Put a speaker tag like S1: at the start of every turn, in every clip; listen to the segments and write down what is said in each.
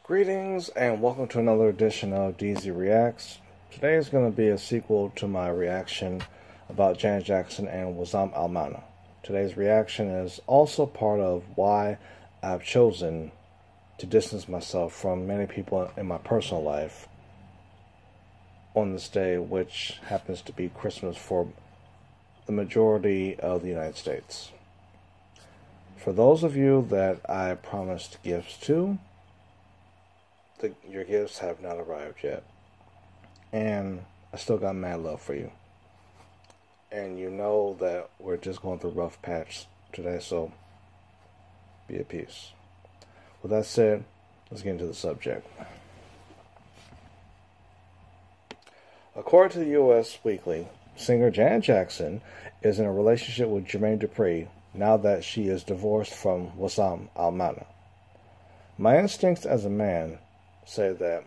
S1: Greetings and welcome to another edition of Deezee Reacts. Today is going to be a sequel to my reaction about Janet Jackson and Wassam. Today's reaction is also part of why I've chosen to distance myself from many people in my personal life on this day, which happens to be Christmas for the majority of the United States. For those of you that I promised gifts to, your gifts have not arrived yet, and I still got mad love for you. And you know that we're just going through a rough patch today, so be at peace. With that said, let's get into the subject. According to the U.S. Weekly, singer Janet Jackson is in a relationship with Jermaine Dupri now that she is divorced from Wassam. My instincts as a man say that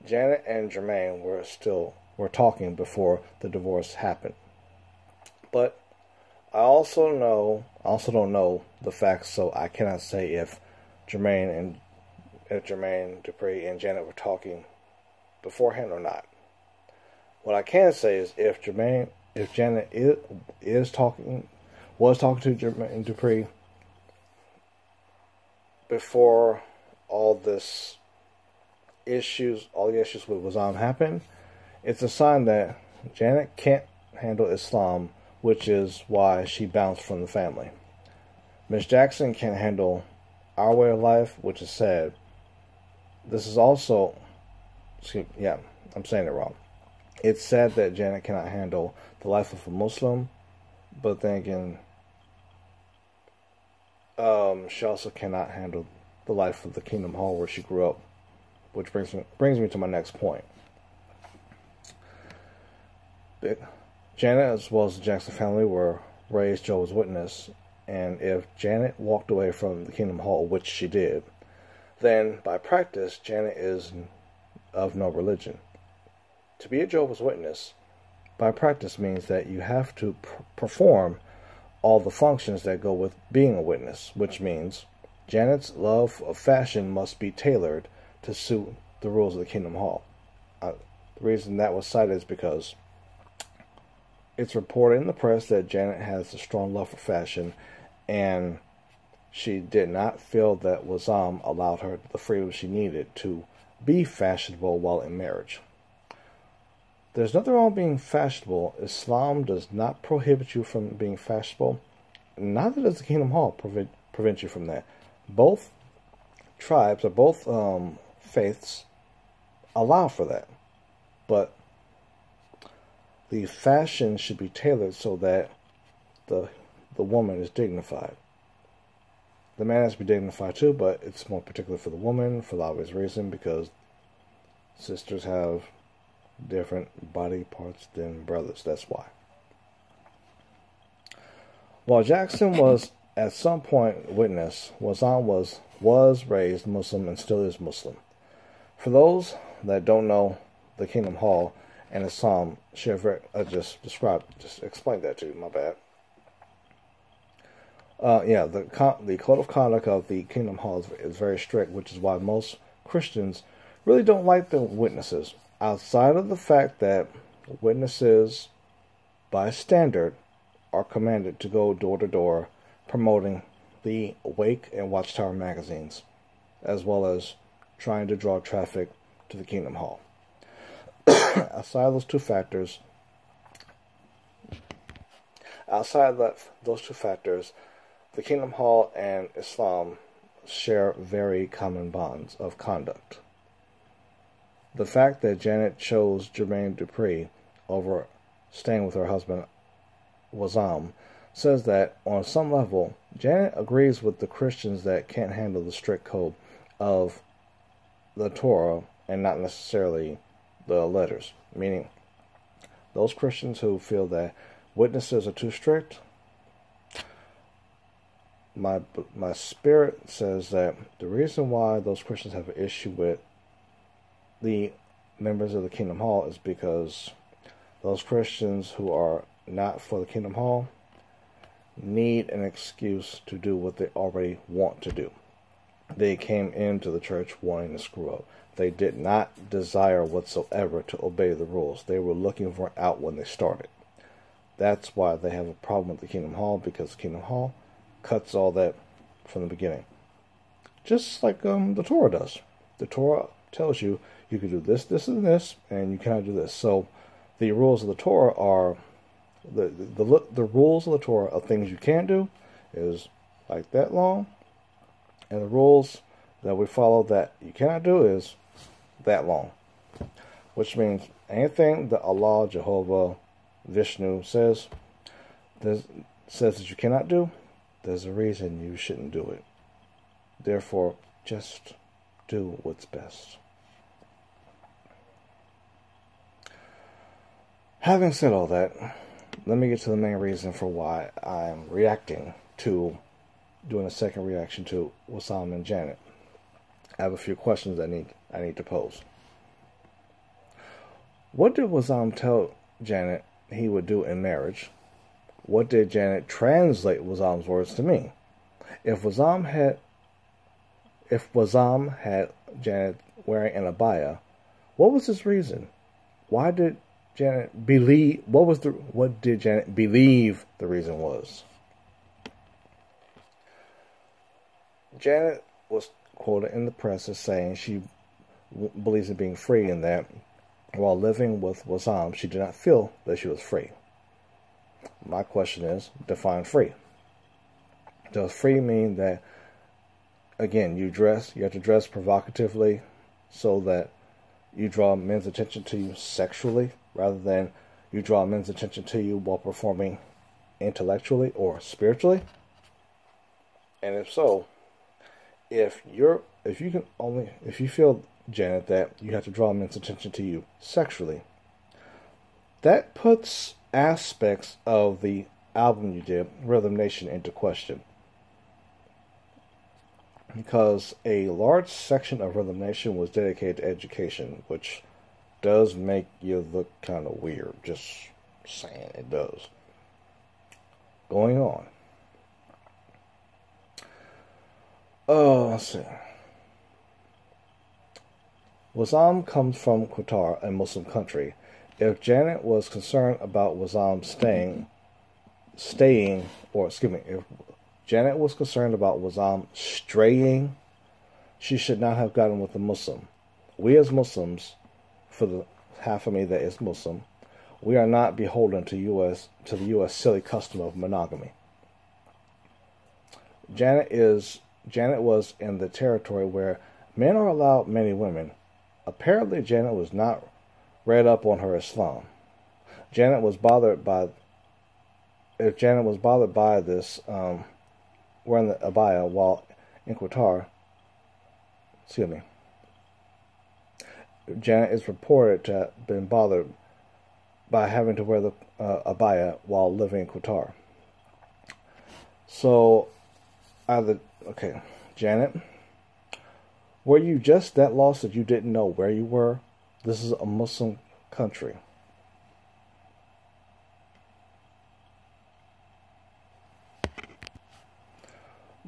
S1: Janet and Jermaine were talking before the divorce happened. But I also don't know the facts, so I cannot say if Jermaine Dupri and Janet were talking beforehand or not. What I can say is if Janet was talking to Jermaine Dupri before all the issues with Wassam happened, it's a sign that Janet can't handle Islam, which is why she bounced from the family. Miss Jackson can't handle our way of life, which is sad. This is also, I'm saying it wrong. It's sad that Janet cannot handle the life of a Muslim, but then again, she also cannot handle the life of the Kingdom Hall where she grew up. Which brings me to my next point. Janet, as well as the Jackson family, were raised Jehovah's Witness, and if Janet walked away from the Kingdom Hall, which she did, then by practice, Janet is of no religion. To be a Jehovah's Witness, by practice, means that you have to perform all the functions that go with being a witness, which means Janet's love of fashion must be tailored to suit the rules of the Kingdom Hall. The reason that was cited is because it's reported in the press that Janet has a strong love for fashion, and she did not feel that Wassam allowed her the freedom she needed to be fashionable while in marriage. There's nothing wrong with being fashionable. Islam does not prohibit you from being fashionable. Neither does the Kingdom Hall prevent you from that. Both tribes, or both faiths, allow for that. But the fashion should be tailored so that the woman is dignified. The man has to be dignified too, but it's more particular for the woman for the obvious reason, because sisters have different body parts than brothers. That's why. While Jackson was at some point witness, Wassam was raised Muslim and still is Muslim. For those that don't know the Kingdom Hall and Islam, just explained that to you. My bad. The code of conduct of the Kingdom Hall is very strict, which is why most Christians really don't like the witnesses. Outside of the fact that witnesses, by standard, are commanded to go door to door promoting the Wake and Watchtower magazines, as well as trying to draw traffic to the Kingdom Hall. Outside of those two factors, the Kingdom Hall and Islam share very common bonds of conduct. The fact that Janet chose Jermaine Dupri over staying with her husband Wassam says that on some level, Janet agrees with the Christians that can't handle the strict code of the Torah and not necessarily the letters. Meaning, those Christians who feel that witnesses are too strict, my spirit says that the reason why those Christians have an issue with the members of the Kingdom Hall is because those Christians who are not for the Kingdom Hall need an excuse to do what they already want to do. They came into the church wanting to screw up. They did not desire whatsoever to obey the rules. They were looking for an out when they started. That's why they have a problem with the Kingdom Hall, because Kingdom Hall cuts all that from the beginning. Just like the Torah does. The Torah tells you you can do this, this, and this, and you cannot do this. So the rules of the Torah are the rules of the Torah of things you can't do is like that long, and the rules that we follow that you cannot do is that long, which means anything that Allah, Jehovah, Vishnu says that you cannot do, there's a reason you shouldn't do it. Therefore, just do what's best. Having said all that, let me get to the main reason for why I'm reacting to doing a second reaction to Wassam and Janet. I have a few questions I need to pose. What did Wassam tell Janet he would do in marriage? What did Janet translate Wassam's words to mean? If Wassam had Janet wearing an abaya, what was his reason? Why did Janet believe? What did Janet believe the reason was? Janet was quoted in the press as saying she believes in being free, and that while living with Wassam, she did not feel that she was free. My question is, define free. Does free mean that, again, you have to dress provocatively so that you draw men's attention to you sexually, rather than you draw men's attention to you while performing intellectually or spiritually? And if so, if you feel, Janet, that you have to draw men's attention to you sexually, that puts aspects of the album you did, Rhythm Nation, into question. Because a large section of Rhythm Nation was dedicated to education, which does make you look kind of weird. Just saying, it does. Going on. Oh, let's see. Wassam comes from Qatar, a Muslim country. If Janet was concerned about Wassam if Janet was concerned about Wassam straying, she should not have gotten with a Muslim. We as Muslims, for the half of me that is Muslim, we are not beholden to the U.S. silly custom of monogamy. Janet was in the territory where men are allowed many women. Apparently, Janet was not read up on her Islam. If Janet was bothered by this, wearing the abaya while in Qatar, Janet is reported to have been bothered by having to wear the abaya while living in Qatar. So, Janet, were you just that lost that you didn't know where you were? This is a Muslim country.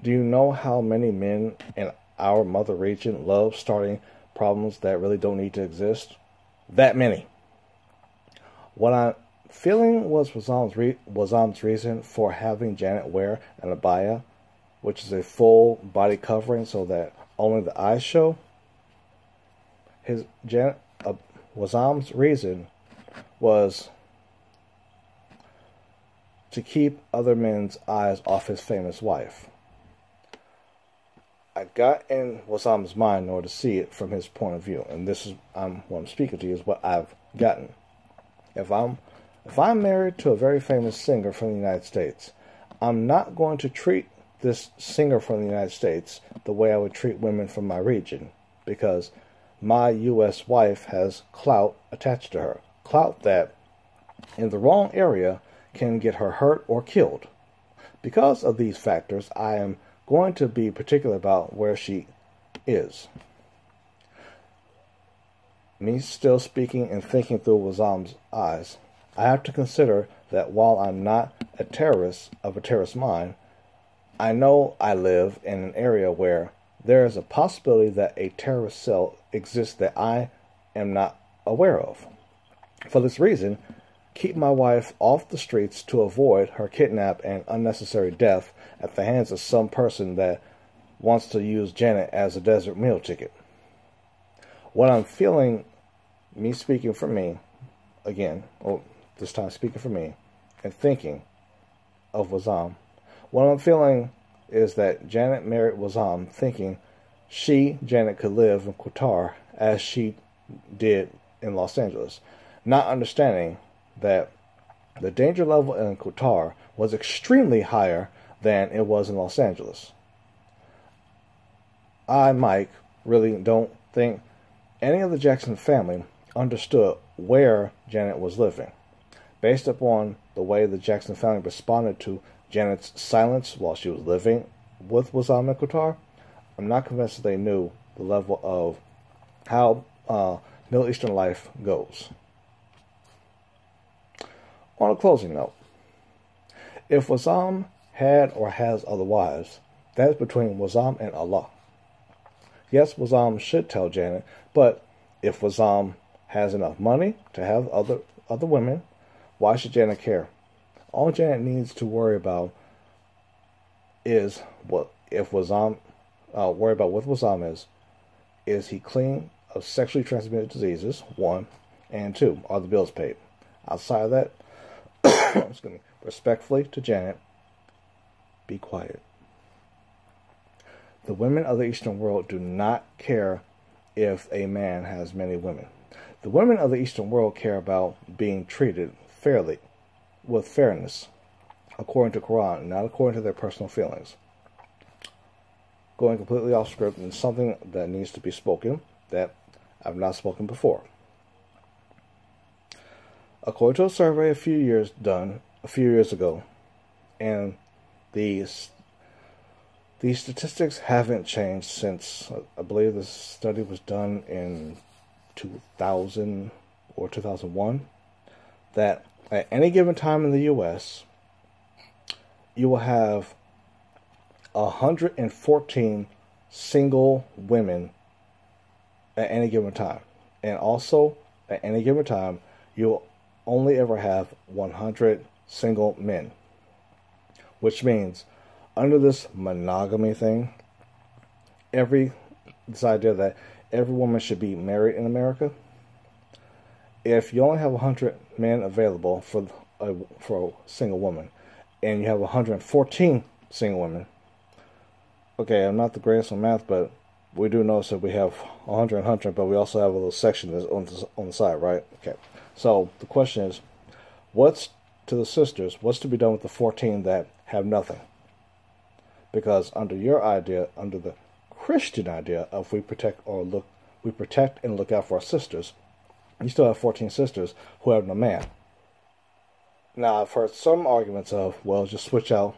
S1: Do you know how many men in our mother region love starting problems that really don't need to exist? That many. What I'm feeling was Wassam's reason for having Janet wear an abaya, which is a full body covering so that only the eyes show. Wassam's reason was to keep other men's eyes off his famous wife. I got in Wassam's mind in order to see it from his point of view, and this is what I'm speaking to you is what I've gotten. If I'm married to a very famous singer from the United States, I'm not going to treat this singer from the United States the way I would treat women from my region, because my U.S. wife has clout attached to her. Clout that, in the wrong area, can get her hurt or killed. Because of these factors, I am going to be particular about where she is. Me still speaking and thinking through Wassam's eyes, I have to consider that while I'm not a terrorist of a terrorist mind, I know I live in an area where there is a possibility that a terrorist cell exists that I am not aware of. For this reason, keep my wife off the streets to avoid her kidnap and unnecessary death at the hands of some person that wants to use Janet as a desert meal ticket. What I'm feeling, me speaking for me, again, this time speaking for me, and thinking of Wassam, what I'm feeling is that Janet married Wassam thinking Janet, could live in Qatar as she did in Los Angeles, not understanding that the danger level in Qatar was extremely higher than it was in Los Angeles. I, Mike, really don't think any of the Jackson family understood where Janet was living. Based upon the way the Jackson family responded to Janet's silence while she was living with Wassam in Qatar, I'm not convinced that they knew the level of how Middle Eastern life goes. On a closing note, if Wassam had or has other wives, that is between Wassam and Allah. Yes, Wassam should tell Janet, but if Wassam has enough money to have other women, why should Janet care? All Janet needs to worry about is with Wassam is he clean of sexually transmitted diseases, 1, and 2, are the bills paid? Outside of that, excuse me, respectfully to Janet, be quiet. The women of the Eastern world do not care if a man has many women. The women of the Eastern world care about being treated fairly, with fairness, according to Quran, not according to their personal feelings. Going completely off script and something that needs to be spoken that I've not spoken before. According to a survey a few years ago, and these statistics haven't changed since, I believe this study was done in 2000 or 2001, that at any given time in the U.S., you will have 114 single women at any given time. And also, at any given time, you'll only ever have 100 single men. Which means, under this monogamy thing, this idea that every woman should be married in America, if you only have 100 men available for a single woman, and you have 114 single women, okay, I'm not the greatest on math, but we do notice that we have 100 and 100, but we also have a little section that's on the side, right? Okay, so the question is, what's to be done with the 14 that have nothing? Because under your idea, under the Christian idea of we protect and look out for our sisters, you still have 14 sisters who have no man. Now, I've heard some arguments of, well, just switch out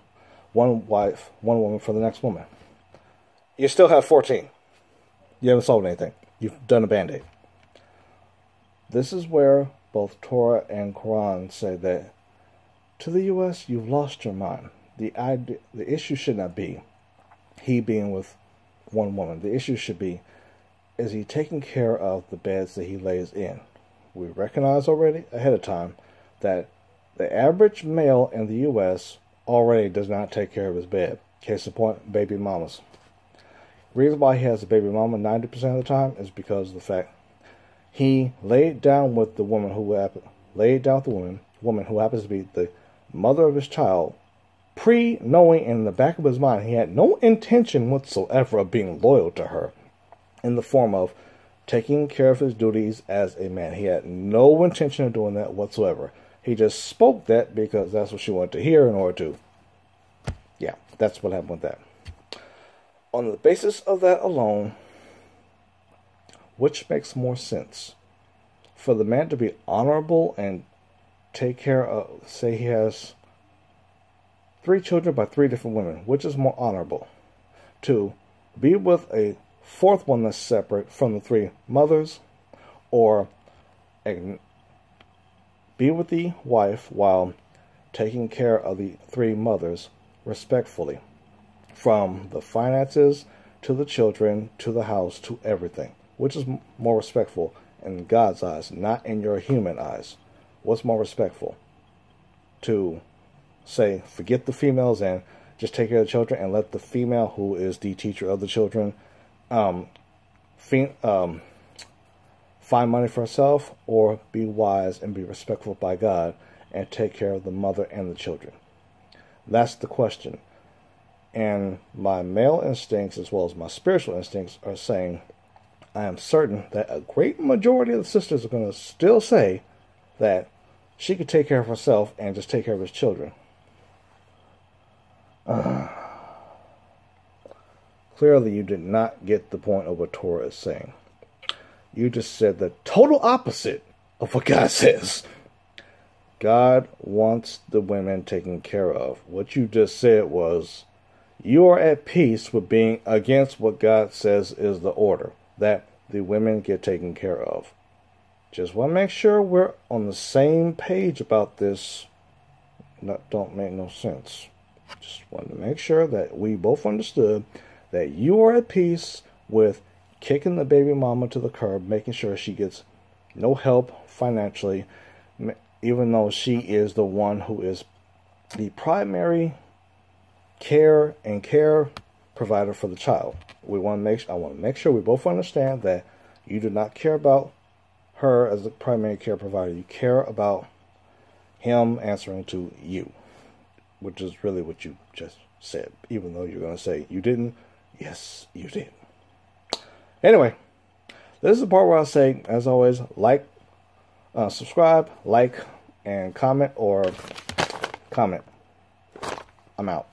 S1: one woman for the next woman. You still have 14. You haven't solved anything. You've done a Band-Aid. This is where both Torah and Quran say that to the U.S., you've lost your mind. The issue should not be he being with one woman. The issue should be, is he taking care of the beds that he lays in? We recognize already ahead of time that the average male in the U.S. already does not take care of his bed. Case in point, baby mamas. The reason why he has a baby mama 90% of the time is because of the fact he laid down with the woman who happens to be the mother of his child, knowing in the back of his mind he had no intention whatsoever of being loyal to her, in the form of taking care of his duties as a man. He had no intention of doing that whatsoever. He just spoke that because that's what she wanted to hear in order to. Yeah, that's what happened with that. On the basis of that alone, which makes more sense? For the man to be honorable and take care of, say he has 3 children by 3 different women, which is more honorable? To be with a 4th one that's separate from the 3 mothers, or be with the wife while taking care of the 3 mothers respectfully, from the finances to the children, to the house, to everything. Which is more respectful in God's eyes, not in your human eyes? What's more respectful? To say, forget the females and just take care of the children and let the female, who is the teacher of the children, find money for herself, or be wise and be respectful by God and take care of the mother and the children? That's the question. And my male instincts as well as my spiritual instincts are saying, I am certain that a great majority of the sisters are going to still say that she could take care of herself and just take care of his children. Clearly, you did not get the point of what Torah is saying. You just said the total opposite of what God says. God wants the women taken care of. What you just said was, you are at peace with being against what God says is the order, that the women get taken care of. Just want to make sure we're on the same page about this. That don't make no sense. Just wanted to make sure that we both understood that you are at peace with kicking the baby mama to the curb, making sure she gets no help financially, even though she is the one who is the primary care provider for the child. I want to make sure we both understand that you do not care about her as the primary care provider. You care about him answering to you, which is really what you just said, even though you're going to say you didn't. Yes, you did. Anyway, this is the part where I say, as always, like, subscribe, like, and comment, or comment. I'm out.